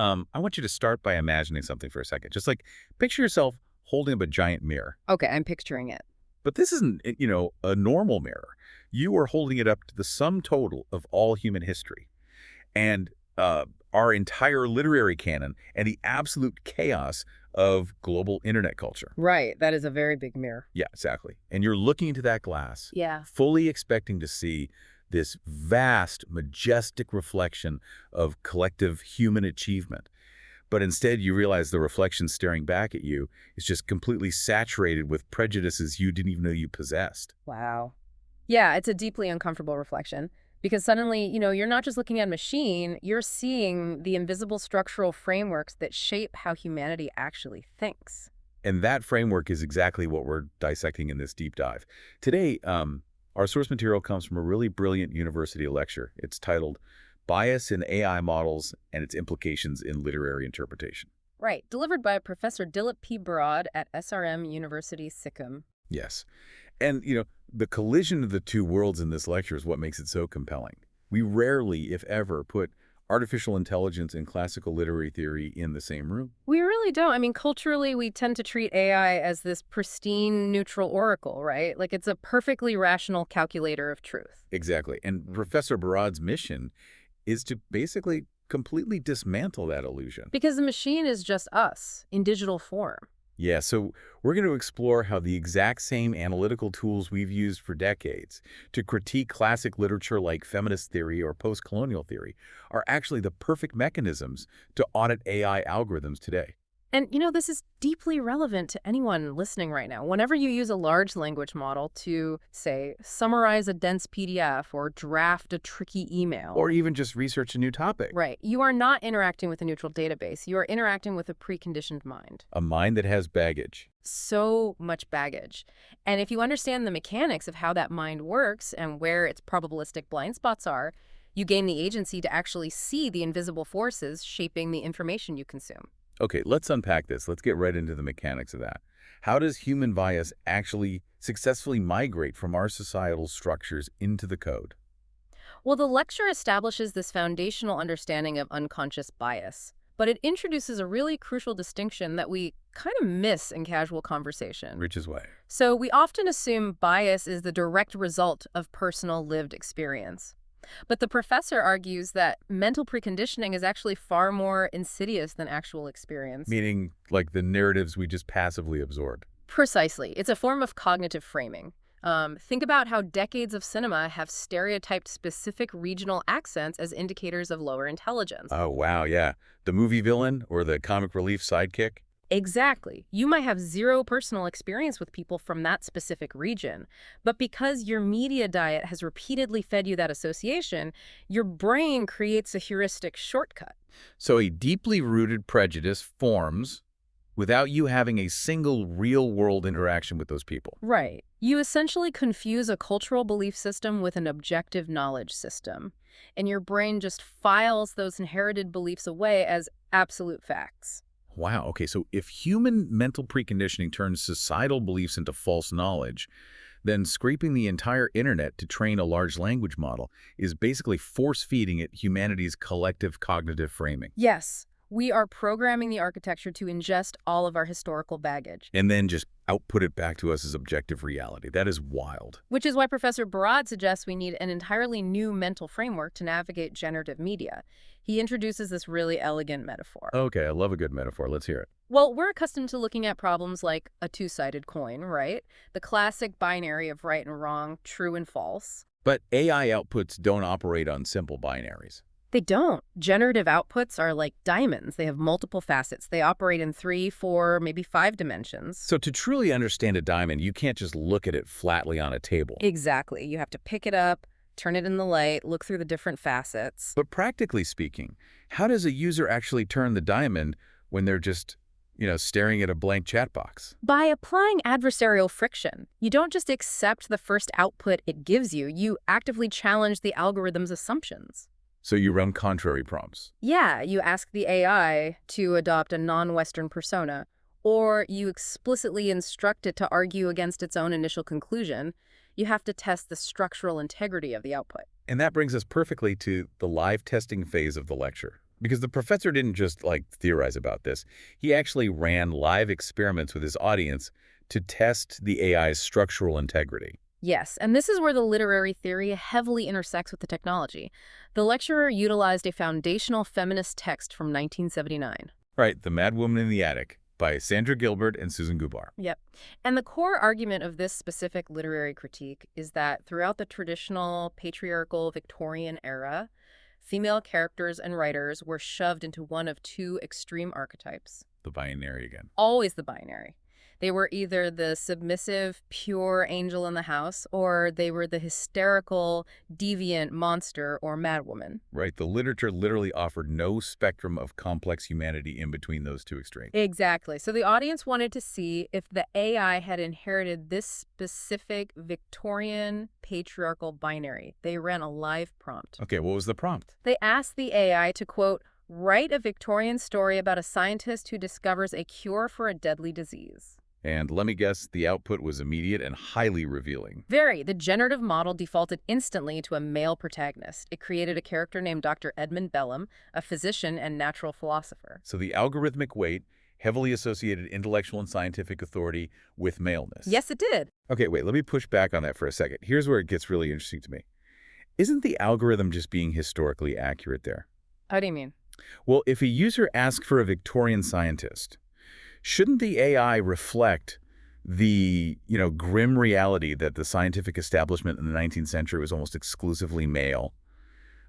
I want you to start by imagining something for a second. Just like picture yourself holding up a giant mirror. Okay, I'm picturing it. But this isn't, a normal mirror. You are holding it up to the sum total of all human history and our entire literary canon and the absolute chaos of global internet culture. Right, that is a very big mirror. Yeah, exactly. And you're looking into that glass, Yeah. fully expecting to see this vast, majestic reflection of collective human achievement. But instead, you realize the reflection staring back at you is just completely saturated with prejudices you didn't even know you possessed. Wow. Yeah, it's a deeply uncomfortable reflection because suddenly, you're not just looking at a machine, you're seeing the invisible structural frameworks that shape how humanity actually thinks. And that framework is exactly what we're dissecting in this deep dive. Today, our source material comes from a really brilliant university lecture. It's titled Bias in AI Models and Its Implications in Literary Interpretation. Right, delivered by Professor Dilip P. Barad at SRM University, Sikkim. Yes. And, the collision of the two worlds in this lecture is what makes it so compelling. We rarely, if ever, put artificial intelligence and classical literary theory in the same room. We really don't. I mean, culturally, we tend to treat AI as this pristine, neutral oracle, right? Like it's a perfectly rational calculator of truth. Exactly. And Professor Barad's mission is to basically completely dismantle that illusion. Because the machine is just us in digital form. Yeah, so we're going to explore how the exact same analytical tools we've used for decades to critique classic literature like feminist theory or post-colonial theory are actually the perfect mechanisms to audit AI algorithms today. And, this is deeply relevant to anyone listening right now. Whenever you use a large language model to, say, summarize a dense PDF or draft a tricky email. Or even just research a new topic. Right. You are not interacting with a neutral database. You are interacting with a preconditioned mind. A mind that has baggage. So much baggage. And if you understand the mechanics of how that mind works and where its probabilistic blind spots are, you gain the agency to actually see the invisible forces shaping the information you consume. Okay, let's unpack this. Let's get right into the mechanics of that. How does human bias actually successfully migrate from our societal structures into the code? Well, the lecture establishes this foundational understanding of unconscious bias, but it introduces a really crucial distinction that we kind of miss in casual conversation. Which is way. So we often assume bias is the direct result of personal lived experience. But the professor argues that mental preconditioning is actually far more insidious than actual experience. Meaning, like the narratives we just passively absorb. Precisely. It's a form of cognitive framing. Think about how decades of cinema have stereotyped specific regional accents as indicators of lower intelligence. Oh, wow, yeah. The movie villain or the comic relief sidekick? Exactly. You might have zero personal experience with people from that specific region, but because your media diet has repeatedly fed you that association, your brain creates a heuristic shortcut. So a deeply rooted prejudice forms without you having a single real-world interaction with those people. Right. You essentially confuse a cultural belief system with an objective knowledge system, and your brain just files those inherited beliefs away as absolute facts. Wow, okay, so if human mental preconditioning turns societal beliefs into false knowledge, then scraping the entire internet to train a large language model is basically force-feeding it humanity's collective cognitive framing. Yes, we are programming the architecture to ingest all of our historical baggage. And then just output it back to us as objective reality. That is wild. Which is why Professor Barad suggests we need an entirely new mental framework to navigate generative media. He introduces this really elegant metaphor. Okay, I love a good metaphor. Let's hear it. Well, we're accustomed to looking at problems like a two-sided coin, right? The classic binary of right and wrong, true and false. But AI outputs don't operate on simple binaries. They don't. Generative outputs are like diamonds. They have multiple facets. They operate in 3, 4, maybe 5 dimensions. So to truly understand a diamond, you can't just look at it flatly on a table. Exactly. You have to pick it up, turn it in the light, look through the different facets. But practically speaking, how does a user actually turn the diamond when they're just, staring at a blank chat box? By applying adversarial friction. You don't just accept the first output it gives you. You actively challenge the algorithm's assumptions. So you run contrary prompts. Yeah, you ask the AI to adopt a non-Western persona, or you explicitly instruct it to argue against its own initial conclusion. You have to test the structural integrity of the output. And that brings us perfectly to the live testing phase of the lecture. Because the professor didn't just, like, theorize about this. He actually ran live experiments with his audience to test the AI's structural integrity. Yes, and this is where the literary theory heavily intersects with the technology. The lecturer utilized a foundational feminist text from 1979. Right, The Mad Woman in the Attic by Sandra Gilbert and Susan Gubar. Yep. And the core argument of this specific literary critique is that throughout the traditional patriarchal Victorian era, female characters and writers were shoved into one of two extreme archetypes. The binary again. Always the binary. They were either the submissive, pure angel in the house, or they were the hysterical, deviant monster or madwoman. Right, the literature literally offered no spectrum of complex humanity in between those two extremes. Exactly. So the audience wanted to see if the AI had inherited this specific Victorian patriarchal binary. They ran a live prompt. Okay, what was the prompt? They asked the AI to, quote, write a Victorian story about a scientist who discovers a cure for a deadly disease. And let me guess, the output was immediate and highly revealing. Very. The generative model defaulted instantly to a male protagonist. It created a character named Dr. Edmund Bellum, a physician and natural philosopher. So the algorithmic weight heavily associated intellectual and scientific authority with maleness. Yes, it did. Okay, wait, let me push back on that for a second. Here's where it gets really interesting to me. Isn't the algorithm just being historically accurate there? How do you mean? Well, if a user asks for a Victorian scientist, shouldn't the AI reflect the, grim reality that the scientific establishment in the 19th century was almost exclusively male?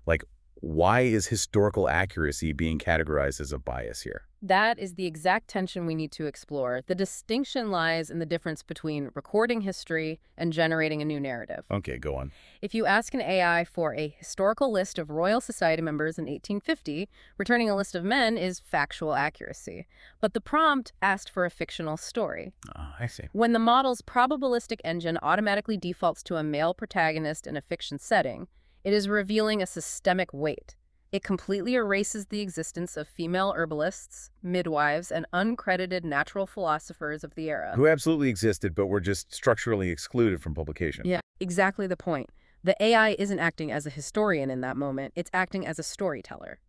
Like, why is historical accuracy being categorized as a bias here? That is the exact tension we need to explore. The distinction lies in the difference between recording history and generating a new narrative. Okay, go on. If you ask an AI for a historical list of Royal Society members in 1850, returning a list of men is factual accuracy. But the prompt asked for a fictional story. I see. When the model's probabilistic engine automatically defaults to a male protagonist in a fiction setting, it is revealing a systemic weight. It completely erases the existence of female herbalists, midwives, and uncredited natural philosophers of the era. Who absolutely existed, but were just structurally excluded from publication. Yeah, exactly the point. The AI isn't acting as a historian in that moment. It's acting as a storyteller.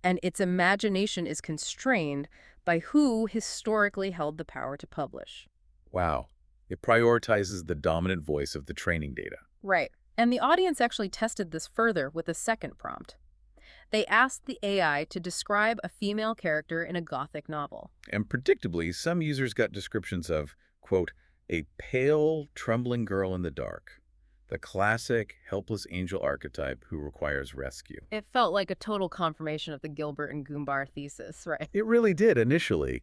And its imagination is constrained by who historically held the power to publish. Wow. It prioritizes the dominant voice of the training data. Right. And the audience actually tested this further with a second prompt. They asked the AI to describe a female character in a Gothic novel. And predictably, some users got descriptions of, quote, a pale, trembling girl in the dark, the classic helpless angel archetype who requires rescue. It felt like a total confirmation of the Gilbert and Goombar thesis, right? It really did initially,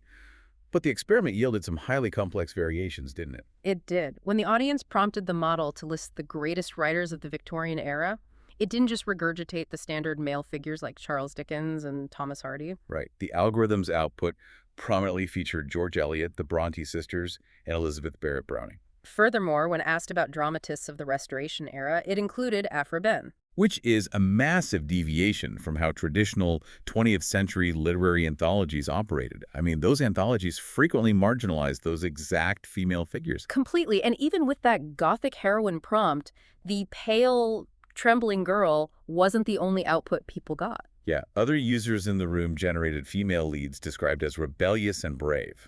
but the experiment yielded some highly complex variations, didn't it? It did. When the audience prompted the model to list the greatest writers of the Victorian era, it didn't just regurgitate the standard male figures like Charles Dickens and Thomas Hardy. Right. The algorithm's output prominently featured George Eliot, the Bronte sisters, and Elizabeth Barrett Browning. Furthermore, when asked about dramatists of the Restoration era, it included Aphra Behn. Which is a massive deviation from how traditional 20th century literary anthologies operated. I mean, those anthologies frequently marginalized those exact female figures. Completely. And even with that Gothic heroine prompt, the pale, trembling girl wasn't the only output people got. Yeah, other users in the room generated female leads described as rebellious and brave.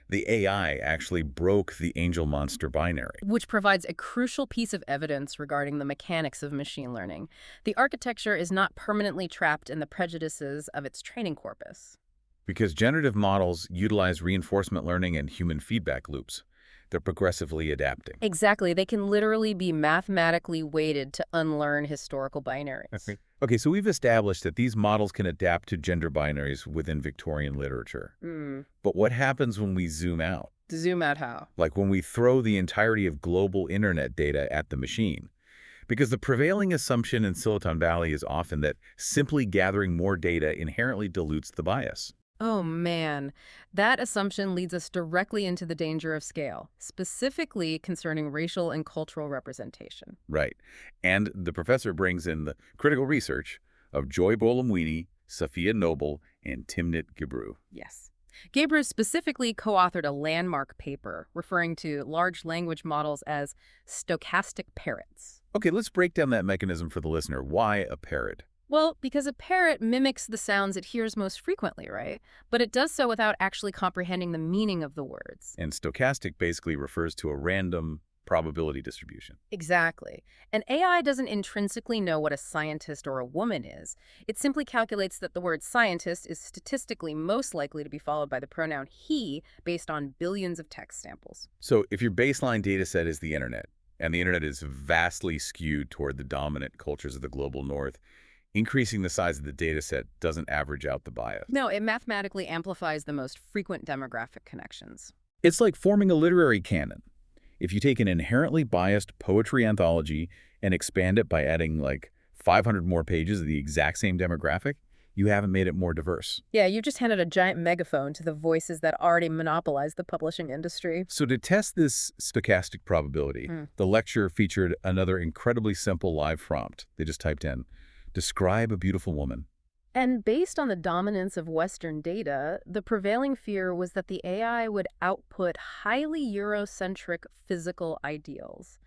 The AI actually broke the angel-monster binary. Which provides a crucial piece of evidence regarding the mechanics of machine learning. The architecture is not permanently trapped in the prejudices of its training corpus. Because generative models utilize reinforcement learning and human feedback loops. They're progressively adapting. Exactly. They can literally be mathematically weighted to unlearn historical binaries. Okay, so we've established that these models can adapt to gender binaries within Victorian literature. But what happens when we zoom out? Zoom out how? Like when we throw the entirety of global internet data at the machine? Because the prevailing assumption in Silicon Valley is often that simply gathering more data inherently dilutes the bias. Oh man, that assumption leads us directly into the danger of scale, specifically concerning racial and cultural representation. Right. And the professor brings in the critical research of Joy Bolamwini, Safiya Noble, and Timnit Gebru. Yes. Gebru specifically co-authored a landmark paper referring to large language models as stochastic parrots. Okay, let's break down that mechanism for the listener. Why a parrot? Well, because a parrot mimics the sounds it hears most frequently, right? But it does so without actually comprehending the meaning of the words. And stochastic basically refers to a random probability distribution. Exactly. And AI doesn't intrinsically know what a scientist or a woman is. It simply calculates that the word scientist is statistically most likely to be followed by the pronoun he based on billions of text samples. So if your baseline data set is the internet, and the internet is vastly skewed toward the dominant cultures of the global north, increasing the size of the data set doesn't average out the bias. No, it mathematically amplifies the most frequent demographic connections. It's like forming a literary canon. If you take an inherently biased poetry anthology and expand it by adding like 500 more pages of the exact same demographic, you haven't made it more diverse. Yeah, you just handed a giant megaphone to the voices that already monopolize the publishing industry. So to test this stochastic probability, the lecture featured another incredibly simple live prompt. They just typed in, "Describe a beautiful woman." And based on the dominance of Western data, the prevailing fear was that the AI would output highly Eurocentric physical ideals.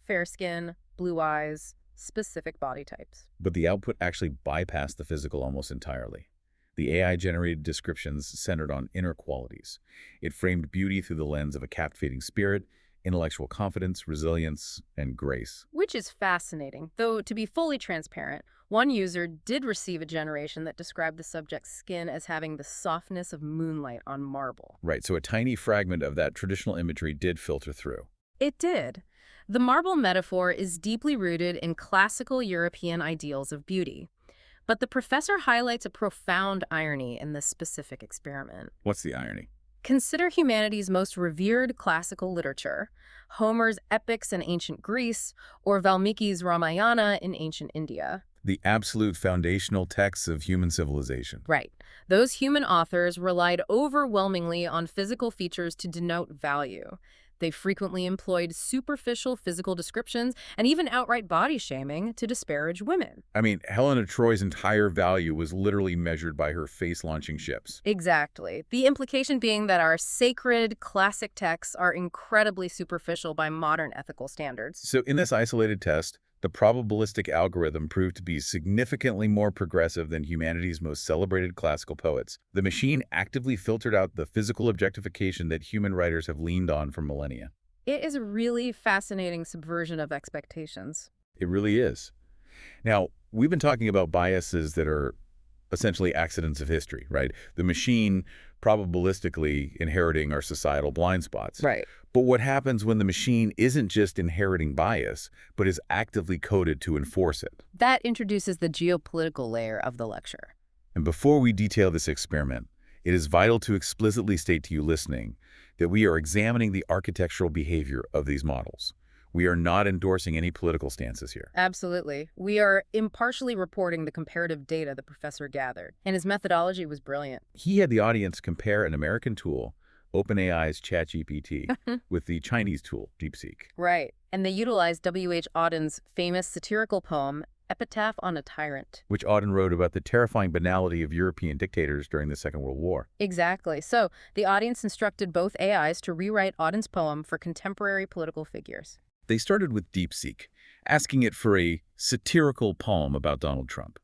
Fair skin, blue eyes, specific body types. But the output actually bypassed the physical almost entirely. The AI-generated descriptions centered on inner qualities. It framed beauty through the lens of a captivating spirit, intellectual confidence, resilience, and grace. Which is fascinating, though to be fully transparent, one user did receive a generation that described the subject's skin as having the softness of moonlight on marble. Right, so a tiny fragment of that traditional imagery did filter through. It did. The marble metaphor is deeply rooted in classical European ideals of beauty. But the professor highlights a profound irony in this specific experiment. What's the irony? Consider humanity's most revered classical literature, Homer's epics in ancient Greece, or Valmiki's Ramayana in ancient India. The absolute foundational texts of human civilization. Right. Those human authors relied overwhelmingly on physical features to denote value. They frequently employed superficial physical descriptions and even outright body shaming to disparage women. I mean, Helen of Troy's entire value was literally measured by her face-launching ships. Exactly. The implication being that our sacred, classic texts are incredibly superficial by modern ethical standards. So in this isolated test, the probabilistic algorithm proved to be significantly more progressive than humanity's most celebrated classical poets. The machine actively filtered out the physical objectification that human writers have leaned on for millennia. It is a really fascinating subversion of expectations. It really is. Now, we've been talking about biases that are essentially accidents of history, right? The machine probabilistically inheriting our societal blind spots. Right. But what happens when the machine isn't just inheriting bias, but is actively coded to enforce it? That introduces the geopolitical layer of the lecture. And before we detail this experiment, it is vital to explicitly state to you listening that we are examining the architectural behavior of these models. We are not endorsing any political stances here. Absolutely. We are impartially reporting the comparative data the professor gathered, and his methodology was brilliant. He had the audience compare an American tool, OpenAI's ChatGPT, with the Chinese tool, DeepSeek. Right. And they utilized W.H. Auden's famous satirical poem, Epitaph on a Tyrant. Which Auden wrote about the terrifying banality of European dictators during the Second World War. Exactly. So the audience instructed both AIs to rewrite Auden's poem for contemporary political figures. They started with DeepSeek, asking it for a satirical poem about Donald Trump.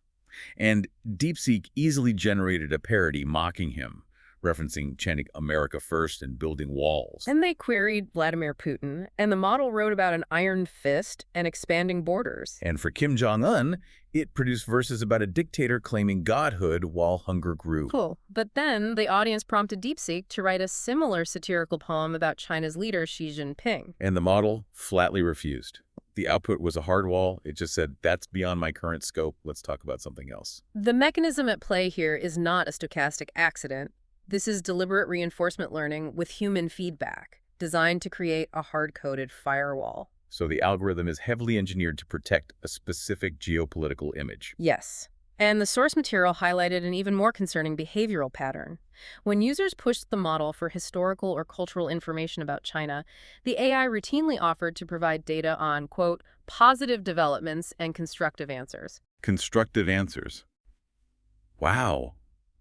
And DeepSeek easily generated a parody mocking him, referencing chanting America first and building walls. And they queried Vladimir Putin, and the model wrote about an iron fist and expanding borders. And for Kim Jong-un, it produced verses about a dictator claiming godhood while hunger grew. Cool. But then the audience prompted DeepSeek to write a similar satirical poem about China's leader, Xi Jinping. And the model flatly refused. The output was a hard wall. It just said, that's beyond my current scope. Let's talk about something else. The mechanism at play here is not a stochastic accident. This is deliberate reinforcement learning with human feedback, designed to create a hard-coded firewall. So the algorithm is heavily engineered to protect a specific geopolitical image. Yes. And the source material highlighted an even more concerning behavioral pattern. When users pushed the model for historical or cultural information about China, the AI routinely offered to provide data on, quote, positive developments and constructive answers. Constructive answers. Wow.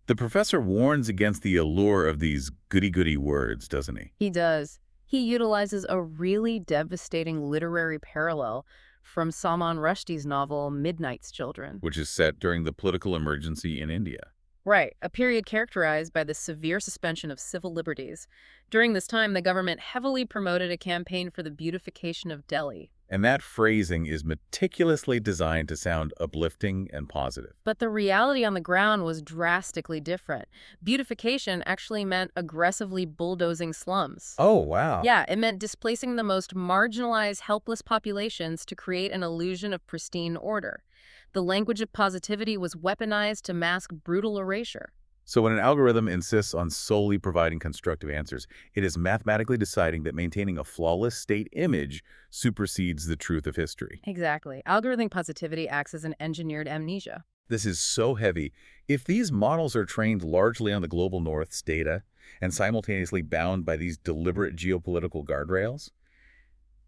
The professor warns against the allure of these goody-goody words, doesn't he? He does. He utilizes a really devastating literary parallel, from Salman Rushdie's novel Midnight's Children. which is set during the political emergency in India. Right, a period characterized by the severe suspension of civil liberties. During this time, the government heavily promoted a campaign for the beautification of Delhi. And that phrasing is meticulously designed to sound uplifting and positive. But the reality on the ground was drastically different. Beautification actually meant aggressively bulldozing slums. Oh, wow. Yeah, it meant displacing the most marginalized, helpless populations to create an illusion of pristine order. The language of positivity was weaponized to mask brutal erasure. So when an algorithm insists on solely providing constructive answers, it is mathematically deciding that maintaining a flawless state image supersedes the truth of history. Exactly. Algorithmic positivity acts as an engineered amnesia. This is so heavy. If these models are trained largely on the global north's data and simultaneously bound by these deliberate geopolitical guardrails,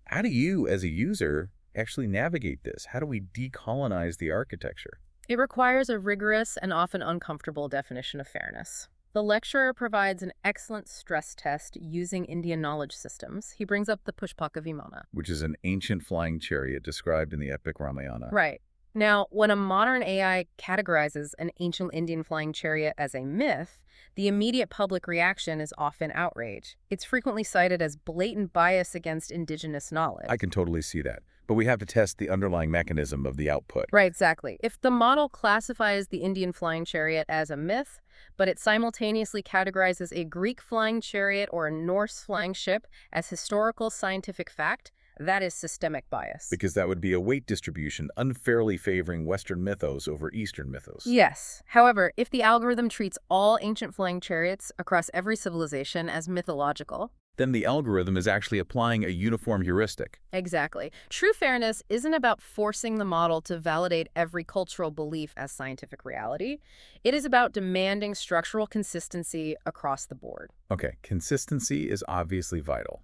how do you, as a user, actually navigate this? How do we decolonize the architecture? It requires a rigorous and often uncomfortable definition of fairness. The lecturer provides an excellent stress test using Indian knowledge systems. He brings up the Pushpaka Vimana. Which is an ancient flying chariot described in the epic Ramayana. Right. Now, when a modern AI categorizes an ancient Indian flying chariot as a myth, the immediate public reaction is often outrage. It's frequently cited as blatant bias against indigenous knowledge. I can totally see that. But we have to test the underlying mechanism of the output. Right, exactly. If the model classifies the Indian flying chariot as a myth, but it simultaneously categorizes a Greek flying chariot or a Norse flying ship as historical scientific fact, that is systemic bias. Because that would be a weight distribution unfairly favoring Western mythos over Eastern mythos. Yes. However, if the algorithm treats all ancient flying chariots across every civilization as mythological, then the algorithm is actually applying a uniform heuristic. exactly. True fairness isn't about forcing the model to validate every cultural belief as scientific reality. It is about demanding structural consistency across the board. Okay, consistency is obviously vital,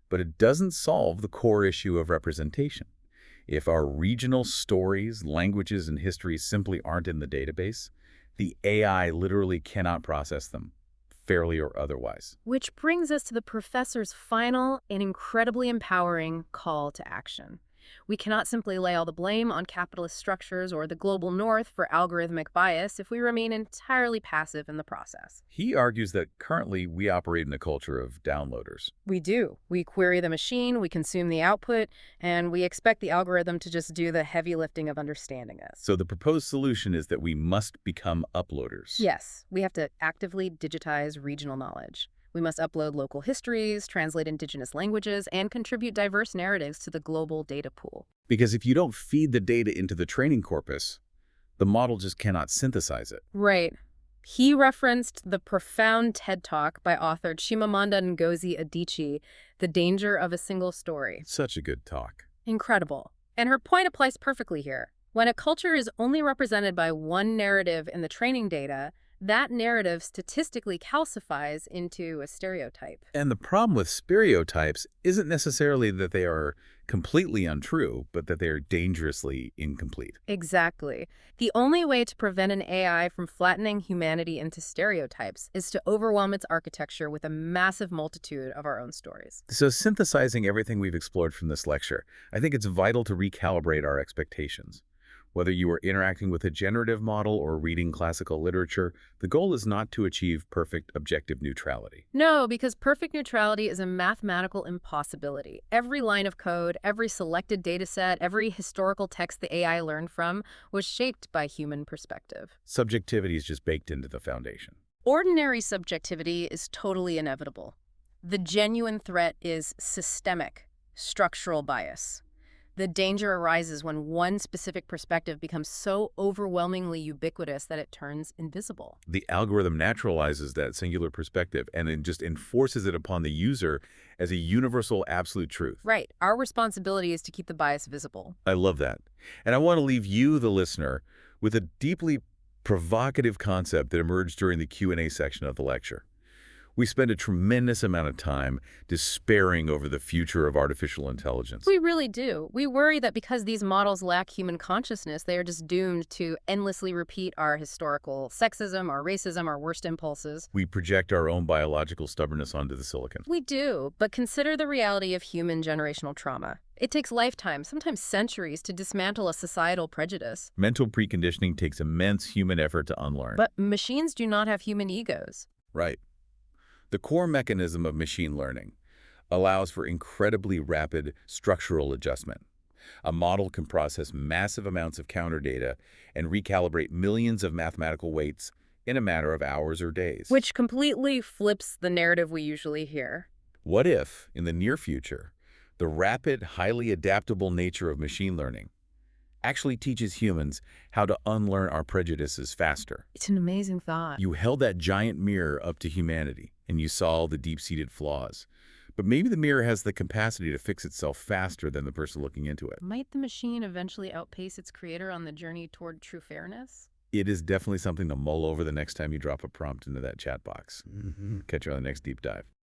but it doesn't solve the core issue of representation. If our regional stories, languages, and histories simply aren't in the database, the AI literally cannot process them, fairly or otherwise. Which brings us to the professor's final and incredibly empowering call to action. We cannot simply lay all the blame on capitalist structures or the global north for algorithmic bias if we remain entirely passive in the process. He argues that currently we operate in a culture of downloaders. We do. We query the machine, we consume the output, and we expect the algorithm to just do the heavy lifting of understanding us. So the proposed solution is that we must become uploaders. Yes, we have to actively digitize regional knowledge. We must upload local histories, translate indigenous languages, and contribute diverse narratives to the global data pool. Because if you don't feed the data into the training corpus, the model just cannot synthesize it. Right. He referenced the profound TED Talk by author Chimamanda Ngozi Adichie, The Danger of a Single Story. Such a good talk. Incredible. And her point applies perfectly here. When a culture is only represented by one narrative in the training data, that narrative statistically calcifies into a stereotype. And the problem with stereotypes isn't necessarily that they are completely untrue, but that they are dangerously incomplete. Exactly. The only way to prevent an AI from flattening humanity into stereotypes is to overwhelm its architecture with a massive multitude of our own stories. So synthesizing everything we've explored from this lecture, I think it's vital to recalibrate our expectations. Whether you are interacting with a generative model or reading classical literature, the goal is not to achieve perfect objective neutrality. No, because perfect neutrality is a mathematical impossibility. Every line of code, every selected dataset, every historical text the AI learned from was shaped by human perspective. Subjectivity is just baked into the foundation. Ordinary subjectivity is totally inevitable. The genuine threat is systemic, structural bias. The danger arises when one specific perspective becomes so overwhelmingly ubiquitous that it turns invisible. The algorithm naturalizes that singular perspective and then just enforces it upon the user as a universal absolute truth. Right. Our responsibility is to keep the bias visible. I love that. And I want to leave you, the listener, with a deeply provocative concept that emerged during the Q&A section of the lecture. We spend a tremendous amount of time despairing over the future of artificial intelligence. We really do. We worry that because these models lack human consciousness, they are just doomed to endlessly repeat our historical sexism, our racism, our worst impulses. We project our own biological stubbornness onto the silicon. We do, but consider the reality of human generational trauma. It takes lifetimes, sometimes centuries, to dismantle a societal prejudice. Mental preconditioning takes immense human effort to unlearn. But machines do not have human egos. Right. The core mechanism of machine learning allows for incredibly rapid structural adjustment. A model can process massive amounts of counter data and recalibrate millions of mathematical weights in a matter of hours or days. Which completely flips the narrative we usually hear. What if, in the near future, the rapid, highly adaptable nature of machine learning actually teaches humans how to unlearn our prejudices faster? It's an amazing thought. You held that giant mirror up to humanity, and you saw the deep-seated flaws. But maybe the mirror has the capacity to fix itself faster than the person looking into it. Might the machine eventually outpace its creator on the journey toward true fairness? It is definitely something to mull over the next time you drop a prompt into that chat box. Catch you on the next deep dive.